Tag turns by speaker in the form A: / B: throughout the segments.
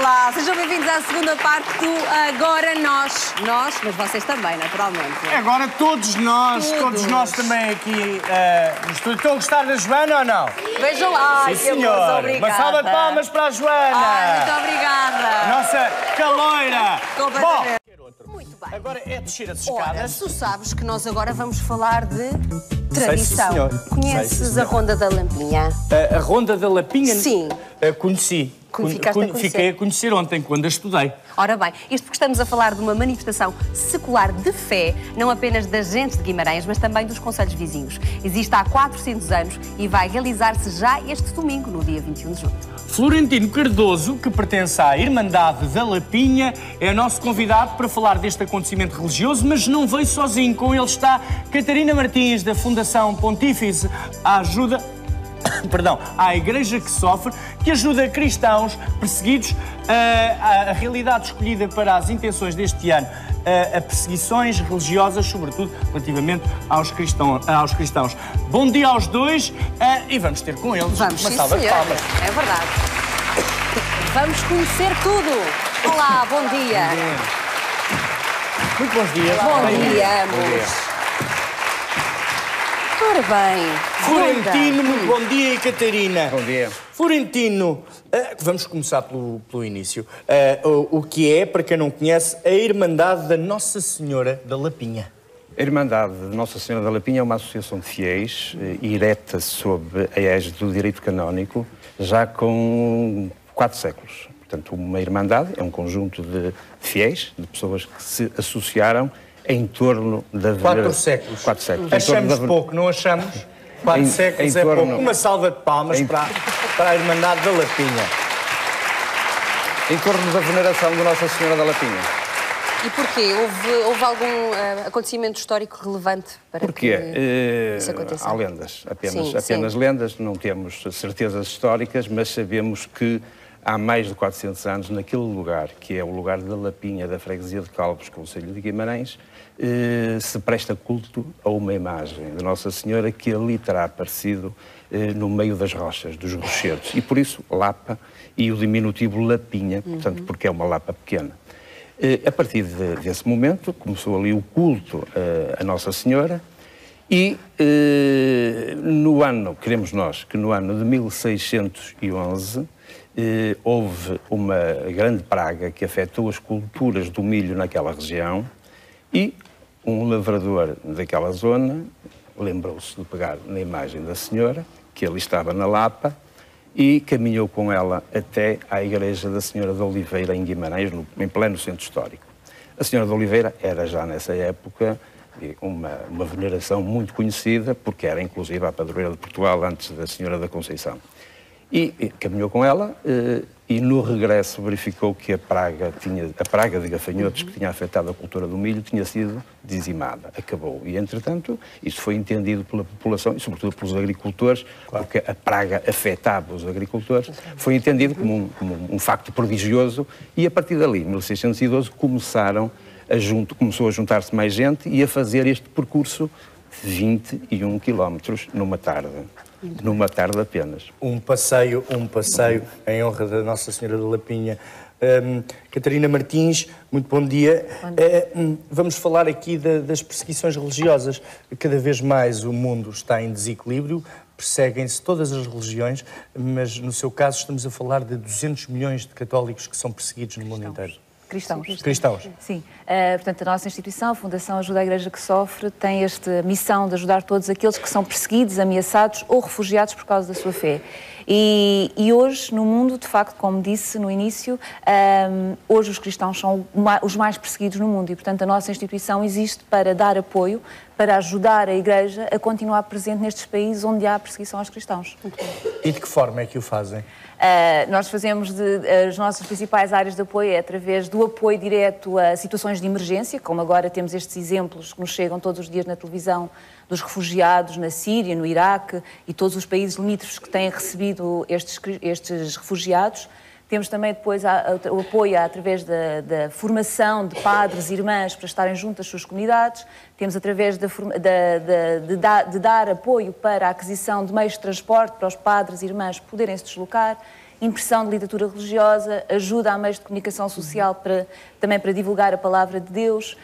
A: Olá, sejam bem-vindos à segunda parte do Agora Nós, mas vocês também, naturalmente.
B: Agora todos nós também aqui no estúdio. Estão a gostar da Joana ou não?
A: Vejam lá,
B: sim, senhor.
A: Obrigada.
B: Uma salva de palmas para a Joana.
A: Muito obrigada.
B: Nossa caloira.
A: Completamente.
B: Bom,
A: muito bem.
B: agora é descer as
A: Ora,
B: escadas.
A: tu sabes que nós agora vamos falar de
B: Sei,
A: tradição.
B: sim, senhor.
A: Conheces
B: Sei, sim,
A: a
B: senhor.
A: Ronda da Lampinha?
B: A Ronda da Lapinha?
A: Sim.
B: Conheci.
A: Ficaste a conhecer?
B: Fiquei a conhecer ontem, quando a estudei.
A: Ora bem, isto porque estamos a falar de uma manifestação secular de fé, não apenas das gentes de Guimarães, mas também dos concelhos vizinhos. Existe há 400 anos e vai realizar-se já este domingo, no dia 21 de junho.
B: Florentino Cardoso, que pertence à Irmandade da Lapinha, é nosso convidado para falar deste acontecimento religioso, mas não veio sozinho. Com ele está Catarina Martins, da Fundação Pontífice à Igreja que Sofre, que ajuda cristãos perseguidos. A realidade escolhida para as intenções deste ano, a perseguições religiosas, sobretudo relativamente aos cristãos. Bom dia aos dois e vamos ter com eles uma salva de palmas.
A: É verdade. Vamos conhecer tudo. Olá, bom dia.
B: Muito bons dias.
A: Bom dia, ambos. Ora bem,
B: Florentino, muito bom dia, e Catarina.
C: Bom dia.
B: Florentino, vamos começar pelo início. O que é, para quem não conhece, a Irmandade da Nossa Senhora da Lapinha?
C: A Irmandade de Nossa Senhora da Lapinha é uma associação de fiéis ereta sob a égide do direito canónico já com 4 séculos. Portanto, uma Irmandade é um conjunto de fiéis, de pessoas que se associaram em torno da...
B: 4 séculos.
C: 4 séculos.
B: Achamos pouco, não achamos? 4 séculos é pouco. Uma salva de palmas para a Irmandade da Lapinha.
C: Em torno da veneração de Nossa Senhora da Lapinha.
A: E porquê? Houve algum acontecimento histórico relevante para que isso aconteça?
C: Há lendas, apenas
A: Sim.
C: lendas, não temos certezas históricas, mas sabemos que há mais de 400 anos, naquele lugar, que é o lugar da Lapinha, da freguesia de Calvos, concelho de Guimarães, se presta culto a uma imagem de Nossa Senhora que ali terá aparecido no meio das rochas, dos rochedos. E por isso, Lapa e o diminutivo Lapinha, portanto, porque é uma Lapa pequena. A partir desse momento, começou ali o culto a Nossa Senhora e no ano, queremos nós, que no ano de 1611, houve uma grande praga que afetou as culturas do milho naquela região e um lavrador daquela zona lembrou-se de pegar na imagem da senhora, que ali estava na Lapa, e caminhou com ela até à Igreja da Senhora de Oliveira, em Guimarães, em pleno centro histórico. A Senhora de Oliveira era já nessa época uma veneração muito conhecida, porque era inclusive a padroeira de Portugal antes da Senhora da Conceição. E caminhou com ela e no regresso verificou que a praga de gafanhotos que tinha afetado a cultura do milho tinha sido dizimada, acabou. E, entretanto, isso foi entendido pela população e, sobretudo, pelos agricultores, porque a praga afetava os agricultores, foi entendido como um facto prodigioso e, a partir dali, em 1612, começou a juntar-se mais gente e a fazer este percurso de 21 quilómetros numa tarde. Numa tarde apenas. Um passeio
B: em honra da Nossa Senhora da Lapinha. Catarina Martins, muito bom dia. Vamos falar aqui das perseguições religiosas. Cada vez mais o mundo está em desequilíbrio, perseguem-se todas as religiões, mas no seu caso estamos a falar de 200 milhões de católicos que são perseguidos no mundo inteiro. Cristãos.
D: Sim. Portanto, a nossa instituição, a Fundação Ajuda a Igreja que Sofre, tem esta missão de ajudar todos aqueles que são perseguidos, ameaçados ou refugiados por causa da sua fé. E hoje, no mundo, de facto, como disse no início, hoje os cristãos são os mais perseguidos no mundo e, portanto, a nossa instituição existe para dar apoio, para ajudar a Igreja a continuar presente nestes países onde há perseguição aos cristãos.
B: E de que forma é que o fazem?
D: Nós fazemos as nossas principais áreas de apoio é através do apoio direto a situações de emergência, como agora temos estes exemplos que nos chegam todos os dias na televisão dos refugiados na Síria, no Iraque e todos os países limítrofes que têm recebido estes refugiados. Temos também depois o apoio através da formação de padres e irmãs para estarem junto às suas comunidades. Temos através de dar apoio para a aquisição de meios de transporte para os padres e irmãs poderem se deslocar. impressão de literatura religiosa, ajuda a meios de comunicação social também para divulgar a palavra de Deus.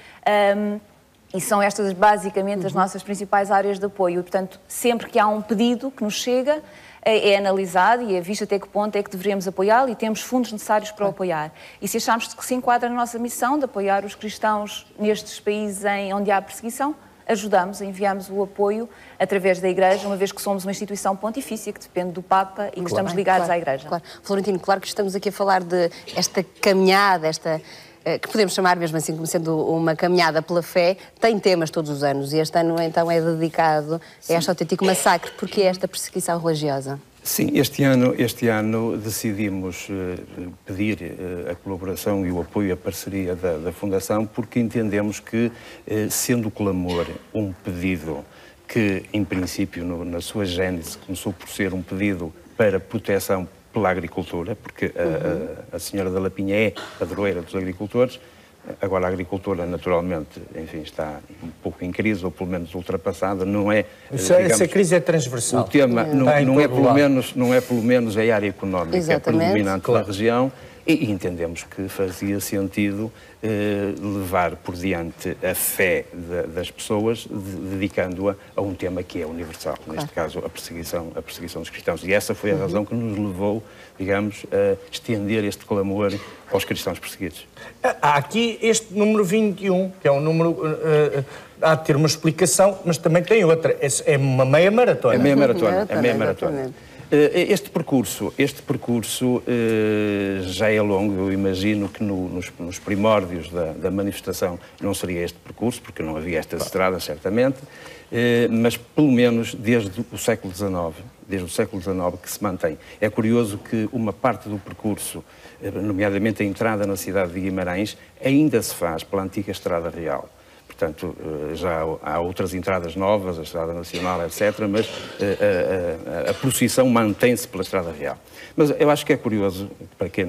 D: E são estas basicamente as nossas principais áreas de apoio. E, portanto, sempre que há um pedido que nos chega, é analisado e é visto até que ponto é que deveríamos apoiá-lo e temos fundos necessários para o apoiar. E se acharmos que se enquadra na nossa missão de apoiar os cristãos nestes países onde há perseguição, ajudamos, enviamos o apoio através da Igreja, uma vez que somos uma instituição pontifícia que depende do Papa e que estamos ligados à Igreja.
A: Claro. Florentino, claro que estamos aqui a falar de esta caminhada, que podemos chamar mesmo assim como sendo uma caminhada pela fé, tem temas todos os anos e este ano então é dedicado a este autêntico massacre. Porquê esta perseguição religiosa?
C: Sim, este ano decidimos pedir a colaboração e o apoio, a parceria da Fundação, porque entendemos que, sendo o clamor um pedido que, em princípio, na sua gênese, começou por ser um pedido para proteção pela agricultura, porque a Senhora da Lapinha é padroeira dos agricultores. Agora a agricultura, naturalmente, enfim, está um pouco em crise, ou pelo menos ultrapassada, não é...
B: Essa crise é transversal.
C: O tema não é pelo menos a área económica predominante da região, e entendemos que fazia sentido levar por diante a fé das pessoas, dedicando-a a um tema que é universal, neste caso a perseguição dos cristãos. E essa foi a razão que nos levou, digamos, a estender este clamor aos cristãos perseguidos.
B: Há aqui este número 21, que é um número... há de ter uma explicação, mas também tem outra. É uma meia maratona.
C: É meia maratona. Este percurso já é longo. Eu imagino que nos primórdios da manifestação não seria este percurso, porque não havia estas estradas, certamente, mas pelo menos desde o século XIX que se mantém. É curioso que uma parte do percurso, nomeadamente a entrada na cidade de Guimarães, ainda se faz pela antiga Estrada Real. Portanto, já há outras entradas novas, a Estrada Nacional, etc., mas a procissão mantém-se pela Estrada Real. Mas eu acho que é curioso, para quem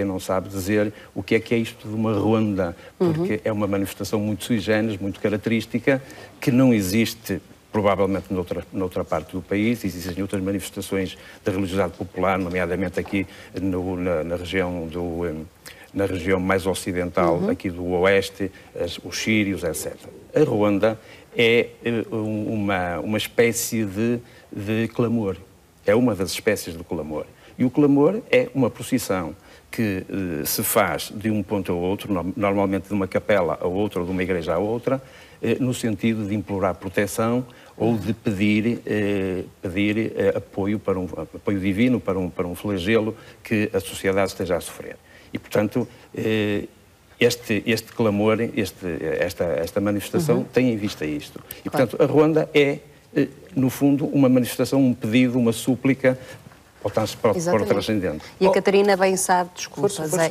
C: não sabe, dizer o que é isto de uma ronda, porque é uma manifestação muito sui generis, muito característica, que não existe provavelmente noutra parte do país. Existem outras manifestações da religiosidade popular, nomeadamente aqui na região mais ocidental, aqui do oeste, os sírios, etc. A ronda é uma espécie de clamor. É uma das espécies do clamor. E o clamor é uma procissão que se faz de um ponto ao outro, normalmente de uma capela a outra, ou de uma igreja a outra, no sentido de implorar proteção ou de pedir apoio divino para um flagelo que a sociedade esteja a sofrer. E, portanto, este clamor, esta manifestação tem em vista isto. E, portanto, a ronda é, no fundo, uma manifestação, um pedido, uma súplica para o transcendente.
A: E a Catarina bem sabe,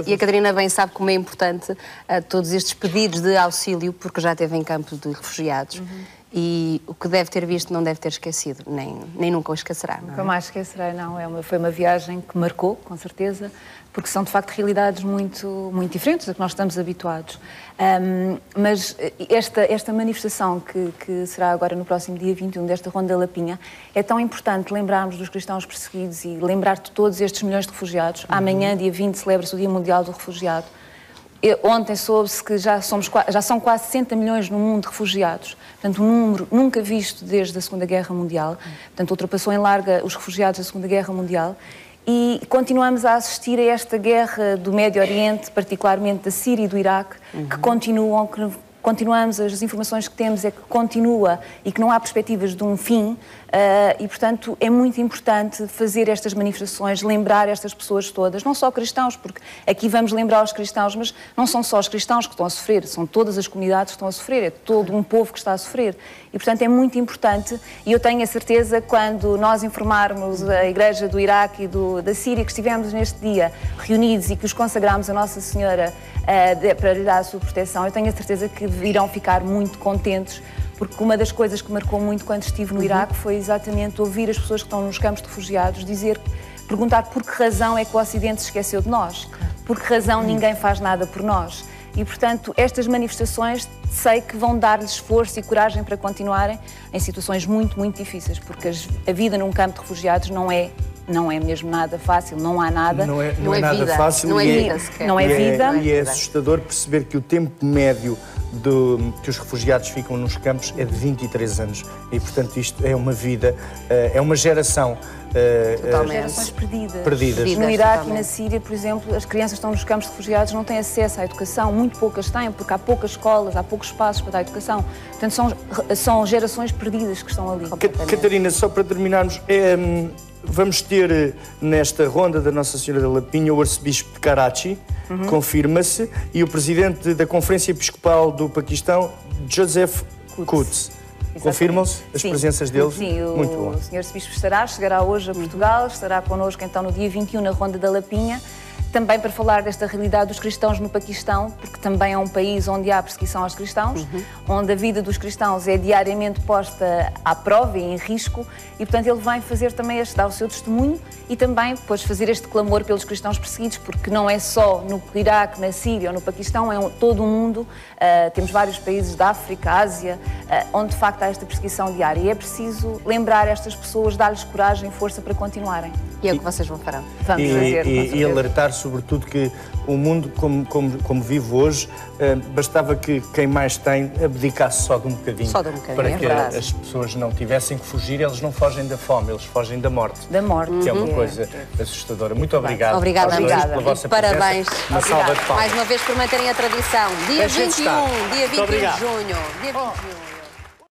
A: e a Catarina bem sabe como é importante todos estes pedidos de auxílio, porque já esteve em campos de refugiados. E o que deve ter visto não deve ter esquecido, nem nunca o esquecerá.
D: Nunca mais esquecerei, não. Foi uma viagem que marcou, com certeza, porque são, de facto, realidades muito diferentes da que nós estamos habituados. Mas esta manifestação que será agora no próximo dia 21, desta Ronda da Lapinha, é tão importante lembrarmos dos cristãos perseguidos e lembrar de todos estes milhões de refugiados. Amanhã, dia 20, celebra-se o Dia Mundial do Refugiado. Ontem soube-se que já são quase 60 milhões no mundo de refugiados. Portanto, um número nunca visto desde a Segunda Guerra Mundial. Portanto, ultrapassou em larga os refugiados da Segunda Guerra Mundial. E continuamos a assistir a esta guerra do Médio Oriente, particularmente da Síria e do Iraque, que continuamos, as informações que temos é que continua e que não há perspectivas de um fim. E, portanto, é muito importante fazer estas manifestações, lembrar estas pessoas todas, não só cristãos, porque aqui vamos lembrar os cristãos, mas não são só os cristãos que estão a sofrer, são todas as comunidades que estão a sofrer, é todo um povo que está a sofrer. E, portanto, é muito importante, e eu tenho a certeza, quando nós informarmos a Igreja do Iraque e da Síria, que estivemos neste dia reunidos e que os consagramos a Nossa Senhora para lhe dar a sua proteção, eu tenho a certeza que irão ficar muito contentes, porque uma das coisas que marcou muito quando estive no Iraque foi exatamente ouvir as pessoas que estão nos campos de refugiados perguntar por que razão é que o Ocidente se esqueceu de nós, por que razão ninguém faz nada por nós. E, portanto, estas manifestações sei que vão dar-lhes força e coragem para continuarem em situações muito difíceis, porque a vida num campo de refugiados não é não é mesmo nada fácil, não há nada.
B: Não é
A: Não é
B: nada
A: vida,
B: fácil.
A: não é
B: e
A: vida sequer.
D: Não é vida.
B: E é assustador perceber que o tempo médio que os refugiados ficam nos campos é de 23 anos. E, portanto, isto é uma vida, é uma geração.
D: Gerações perdidas.
B: Perdidas.
D: No Iraque
A: totalmente.
D: e na Síria, por exemplo, as crianças que estão nos campos de refugiados não têm acesso à educação, muito poucas têm, porque há poucas escolas, há poucos espaços para dar educação. Portanto, são gerações perdidas que estão ali.
B: Catarina, só para terminarmos, vamos ter nesta ronda da Nossa Senhora da Lapinha o arcebispo de Karachi, confirma-se, e o presidente da Conferência Episcopal do Paquistão, Joseph Quds. Confirmam-se as
D: Sim.
B: presenças deles?
D: Sim,
B: Muito bom.
D: o Sr. Arcebispo chegará hoje a Portugal, estará connosco então no dia 21 na Ronda da Lapinha, também para falar desta realidade dos cristãos no Paquistão, porque também é um país onde há perseguição aos cristãos, onde a vida dos cristãos é diariamente posta à prova e em risco, e portanto ele vem fazer também dar o seu testemunho e também depois fazer este clamor pelos cristãos perseguidos, porque não é só no Iraque, na Síria ou no Paquistão, é todo o mundo. Temos vários países da África, Ásia, onde de facto há esta perseguição diária, e é preciso lembrar estas pessoas, dar-lhes coragem e força para continuarem.
A: E é o que vocês vão fazer.
D: Vamos fazer, com
B: E
D: certeza.
B: alertar, sobretudo, que o mundo como vive hoje, bastava que quem mais tem abdicasse só de um bocadinho.
A: Só de um bocadinho,
B: para
A: é
B: que
A: verdade.
B: as pessoas não tivessem que fugir. Eles não fogem da fome, eles fogem da morte.
D: Da morte.
B: Que é uma coisa assustadora. Muito obrigado.
A: Obrigada,
B: aos dois
A: Ana.
B: pela vossa
A: Parabéns.
B: presença. Uma salva de palmas.
A: Mais uma vez por manterem a tradição. Dia
B: Deixem de
A: 21,
B: estar.
A: dia
B: Muito
A: 21 de
B: obrigado.
A: junho. Dia 21.